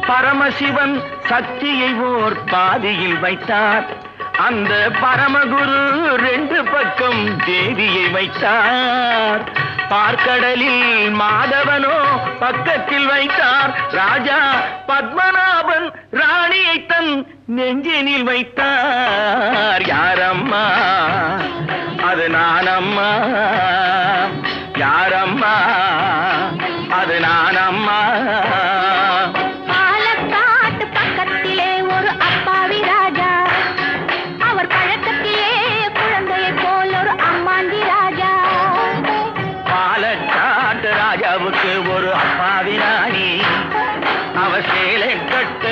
பரமசிவன் சக்தியை ஓர் பாதியில் வைத்தார். அந்த பரமகுரு ரெண்டு பக்கம் தேவியை வைத்தார். பார்க்கடலில் மாதவனோ பக்கத்தில் வைத்தார். ராஜா பத்மநாபன் ராணியை தன் நெஞ்சினில் வைத்தார். யாரம்மா அது நானம்மா, யாரம்மா அது நானம்மா. பாலக்காட்டு பக்கத்திலே ஒரு அப்பாவி ராஜா, அவர் பழக்கத்திலே குழந்தையை போல் ஒரு அம்மாண்டி ராஜா. பாலக்காட்டு ராஜாவுக்கு ஒரு அப்பாவி ராணி, அவர் சேலை கட்ட